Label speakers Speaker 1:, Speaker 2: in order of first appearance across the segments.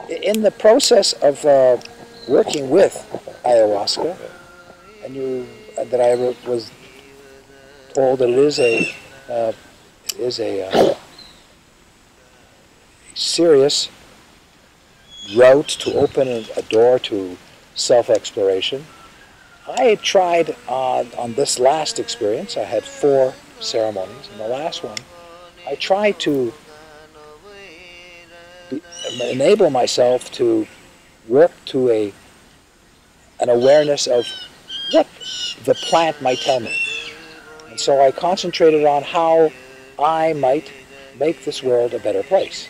Speaker 1: In the process of working with ayahuasca, that I was told that it is a serious route to open a door to self-exploration. I tried on this last experience. I had 4 ceremonies. In the last one, I tried to enable myself to work to an awareness of what the plant might tell me. And so I concentrated on how I might make this world a better place.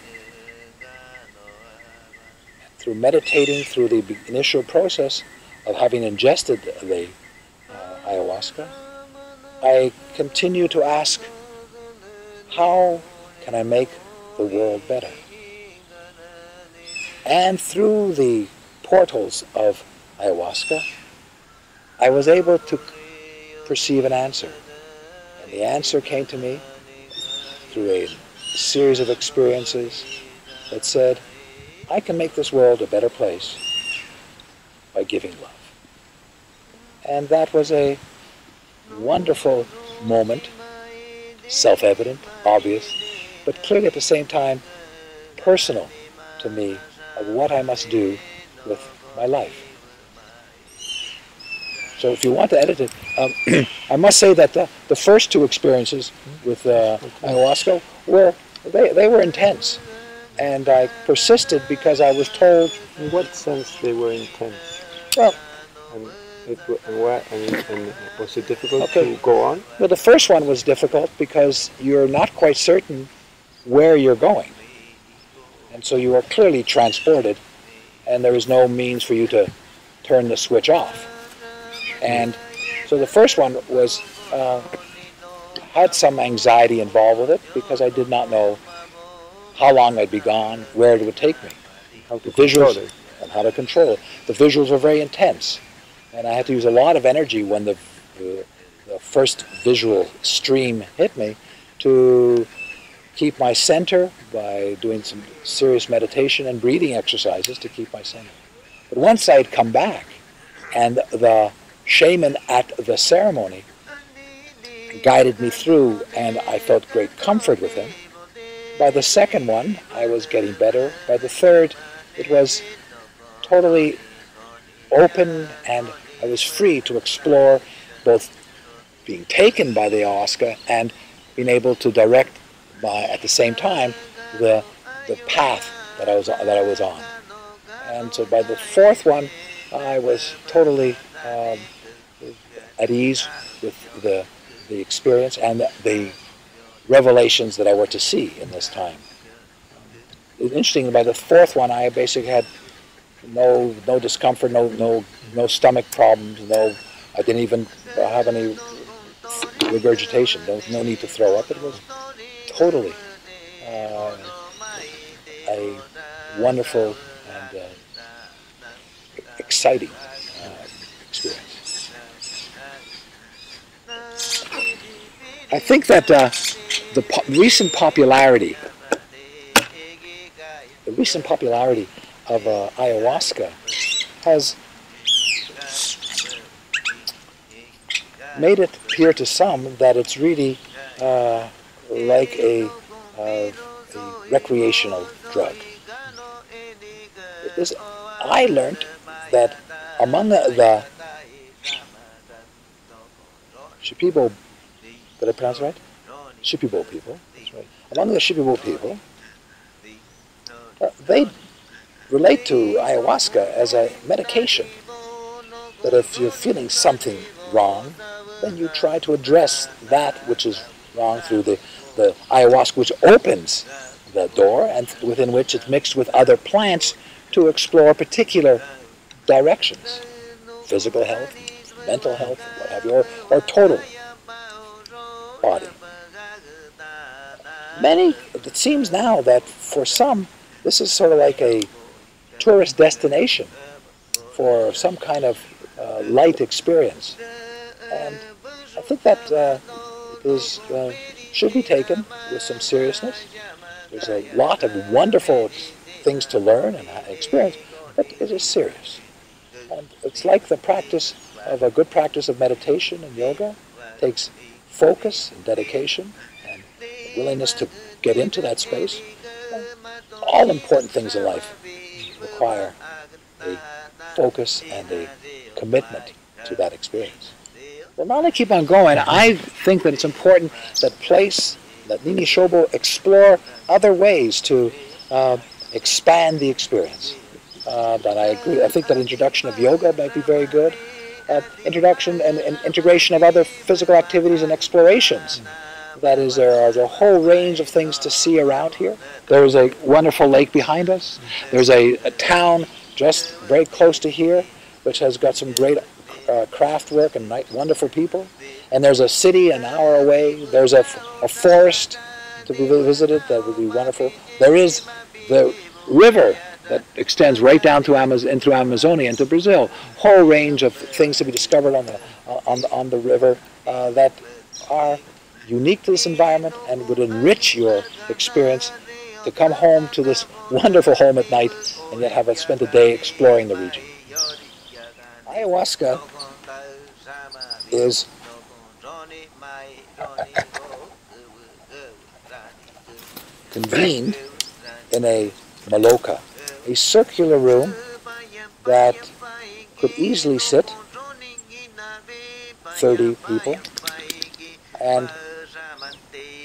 Speaker 1: Through meditating, through the initial process of having ingested the ayahuasca, I continue to ask, how can I make the world better? And through the portals of ayahuasca, I was able to perceive an answer. And the answer came to me through a series of experiences that said, I can make this world a better place by giving love. And that was a wonderful moment, self-evident, obvious, but clearly at the same time personal to me of what I must do with my life. So if you want to edit it, I must say that the first 2 experiences with ayahuasca they were intense. And I persisted because I was told...
Speaker 2: In what sense they were intense?
Speaker 1: Well...
Speaker 2: And was it difficult to go on?
Speaker 1: Well, the first one was difficult because you're not quite certain where you're going. And so you are clearly transported, and there is no means for you to turn the switch off. And so the first one was... had some anxiety involved with it because I did not know how long I'd be gone, where it would take me.
Speaker 2: How to control it.
Speaker 1: And how to control it. The visuals were very intense. And I had to use a lot of energy when the first visual stream hit me to keep my center by doing some serious meditation and breathing exercises to keep my center. But once I'd come back and the shaman at the ceremony guided me through and I felt great comfort with him, by the second one I was getting better. By the third it was totally open and I was free to explore both being taken by the ayahuasca and being able to direct at the same time the path that I was on. And so by the fourth one I was totally at ease with the experience and the revelations that I were to see in this time. Interesting, by the fourth one I basically had no discomfort, no stomach problems, I didn't even have any regurgitation, no need to throw up. It was totally a wonderful and exciting experience. I think that the recent popularity of ayahuasca has made it appear to some that it's really like a recreational drug. I learned that among the Shipibo, did I pronounce it right? Shipibo people, that's right. Among the Shipibo people, they relate to ayahuasca as a medication. That if you're feeling something wrong, then you try to address that which is wrong through the ayahuasca, which opens the door and within which it's mixed with other plants to explore particular directions. Physical health, mental health, what have you, or total body. It seems now that for some, this is sort of like a tourist destination for some kind of light experience. And I think that should be taken with some seriousness. There's a lot of wonderful things to learn and experience, but it is serious. And it's like the practice of a good practice of meditation and yoga. It takes focus and dedication and willingness to get into that space. And all important things in life require a focus and a commitment to that experience. Well, now to keep on going, I think that it's important that Ani Nii Shobo explore other ways to expand the experience. But I agree. I think that introduction of yoga might be very good. Introduction and integration of other physical activities and explorations. That is, there are a whole range of things to see around here. There's a wonderful lake behind us. There's a town just very close to here, which has got some great craft work and wonderful people. And there's a city an hour away. There's a forest to be visited that would be wonderful. There is the river that extends right down through Amazonia into Brazil. Whole range of things to be discovered on the river that are unique to this environment and would enrich your experience to come home to this wonderful home at night and yet have spent a day exploring the region. Ayahuasca is convened in a maloca, a circular room that could easily sit 30 people, and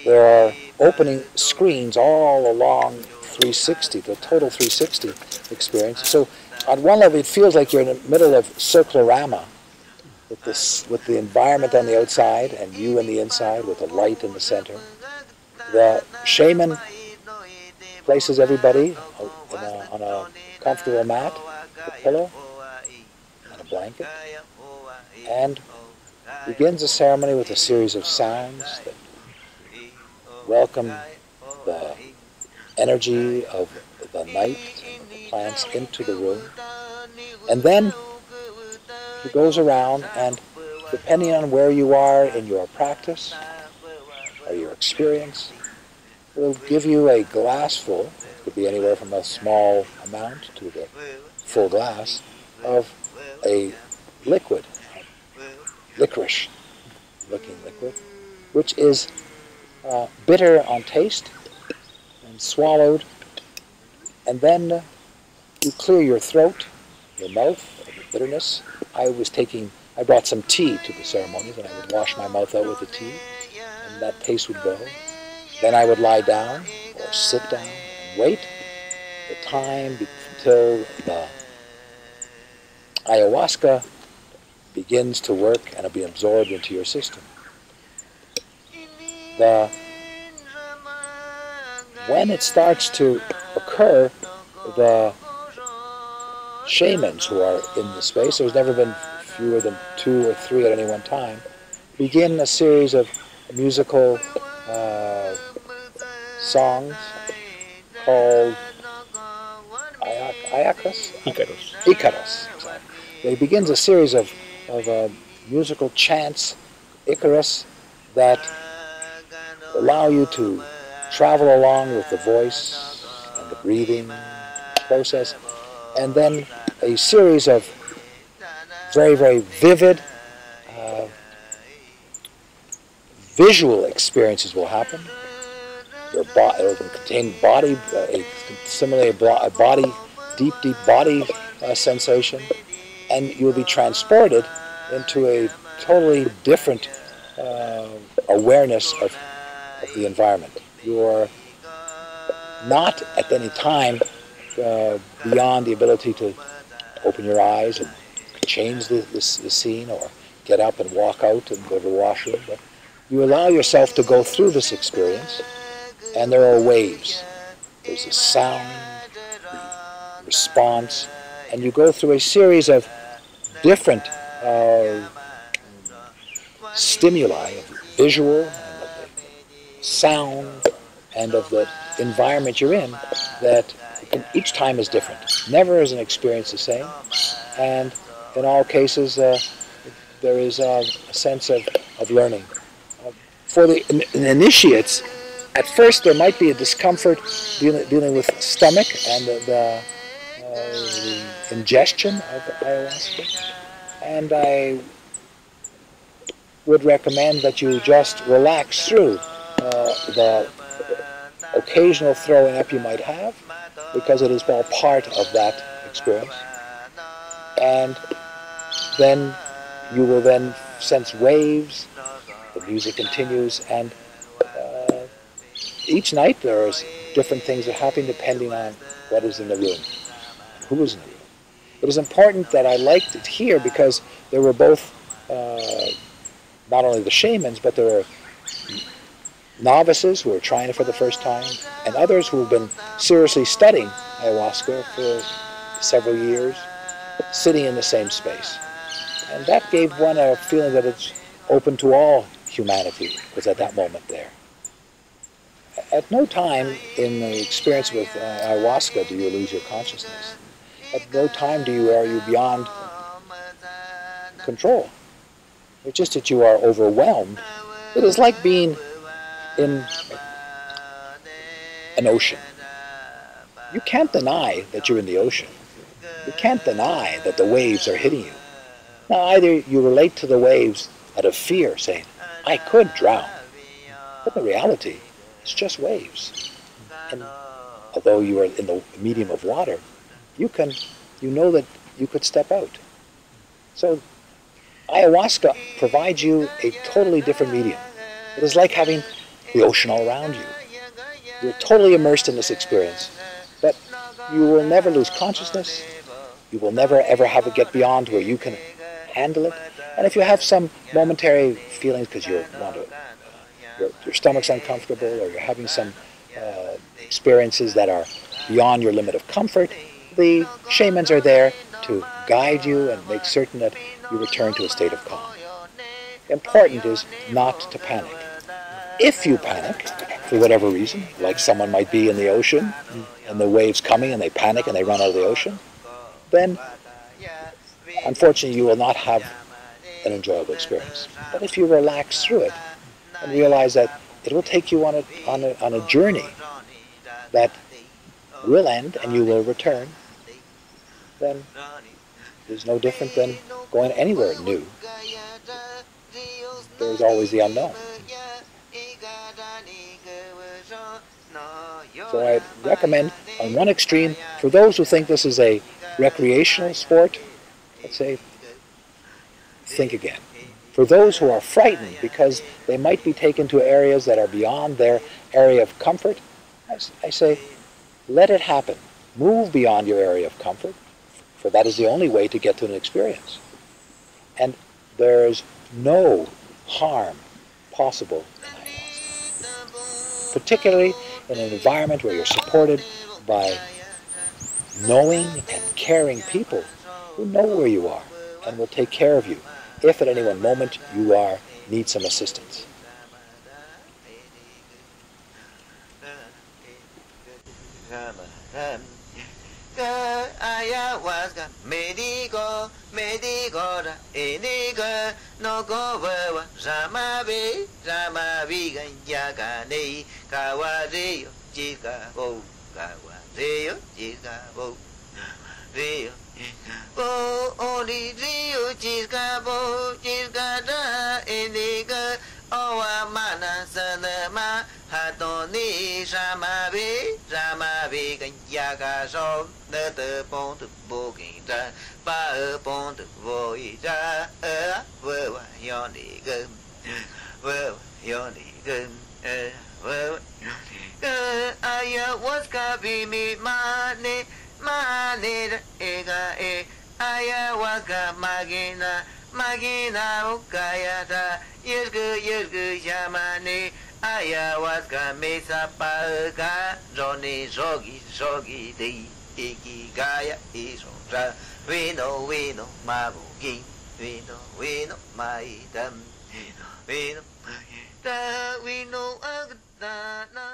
Speaker 1: there are opening screens all along 360, the total 360 experience. So on one level it feels like you're in the middle of circularama with the environment on the outside and you on the inside with the light in the center. The shaman places everybody on a comfortable mat, a pillow, and a blanket, and begins the ceremony with a series of sounds that welcome the energy of the night and the plants into the room. And then he goes around and, depending on where you are in your practice or your experience, will give you a glass full, it could be anywhere from a small amount to the full glass, of a liquid, licorice-looking liquid, which is bitter on taste and swallowed, and then you clear your throat, your mouth of the bitterness. I brought some tea to the ceremonies, and I would wash my mouth out with the tea, and that taste would go. Then I would lie down or sit down and wait the time until the ayahuasca begins to work and it'll be absorbed into your system. When it starts to occur, the shamans who are in the space, there's never been fewer than 2 or 3 at any one time, begin a series of musical songs called Icaros. They begins a series of musical chants, Icarus, that allow you to travel along with the voice and the breathing process, and then a series of very, very vivid visual experiences will happen. Your body, it will contain body, similarly a body, deep body sensation, and you'll be transported into a totally different awareness of the environment. You're not at any time beyond the ability to open your eyes and change the scene or get up and walk out and go to the washroom, but you allow yourself to go through this experience, and there are waves. There's a sound, the response, and you go through a series of different stimuli of visual and of the sound and of the environment you're in that each time is different. Never is an experience the same, and in all cases there is a sense of learning. For the initiates, At first, there might be a discomfort dealing with stomach and the ingestion of ayahuasca, and I would recommend that you just relax through the occasional throwing up you might have, because it is all part of that experience. And then you will then sense waves, the music continues, and each night there is different things that happen depending on what is in the room, who is in the room. It is important that I liked it here because there were both not only the shamans, but there were novices who were trying it for the first time, and others who have been seriously studying ayahuasca for several years, sitting in the same space. And that gave one a feeling that it's open to all humanity, was at that moment there. At no time in the experience with ayahuasca do you lose your consciousness. At no time are you beyond control. It's just that you are overwhelmed. It is like being in an ocean. You can't deny that you're in the ocean. You can't deny that the waves are hitting you. Now, either you relate to the waves out of fear, saying, I could drown. But in reality, it's just waves. And although you are in the medium of water, you know that you could step out. So ayahuasca provides you a totally different medium. It is like having the ocean all around you. You're totally immersed in this experience, but you will never lose consciousness. You will never ever have it get beyond where you can handle it. And if you have some momentary feelings because your stomach's uncomfortable, or you're having some experiences that are beyond your limit of comfort, the shamans are there to guide you and make certain that you return to a state of calm. Important is not to panic. If you panic, for whatever reason, like someone might be in the ocean, and the waves coming and they panic and they run out of the ocean, then unfortunately you will not have an enjoyable experience. But if you relax through it and realize that it will take you on a journey that will end and you will return, then it's no different than going anywhere new. There's always the unknown. So I recommend, on one extreme, for those who think this is a recreational sport, let's say, think again. For those who are frightened because they might be taken to areas that are beyond their area of comfort, I say, let it happen. Move beyond your area of comfort, for that is the only way to get to an experience. And there's no harm possible in ayahuasca, particularly in an environment where you're supported by knowing and caring people who know where you are and will take care of you if at any one moment you need some assistance.
Speaker 3: Ayahuasca, medico, inigo, no go, Ramabe, Ramabiga, Yakane, Kawadeo, Chicabo, Kawadeo, Chicabo, Rio, only Rio, Chicabo, Chicada, inigo, Oamana, Sanama, Hatoni, Ramabe, Yagaso, the pont of booking, by a pont of voyage, yoni gum, yoni gum, ayahuasca be me, money, ega, ayahuasca, magina, ukayata, yesgu, yamane. Ayahuasca mesa paga, Johnny Zogi, the Iki Gaya is on Vino, Mabugi, Vino, my dam, Vino, Agdana.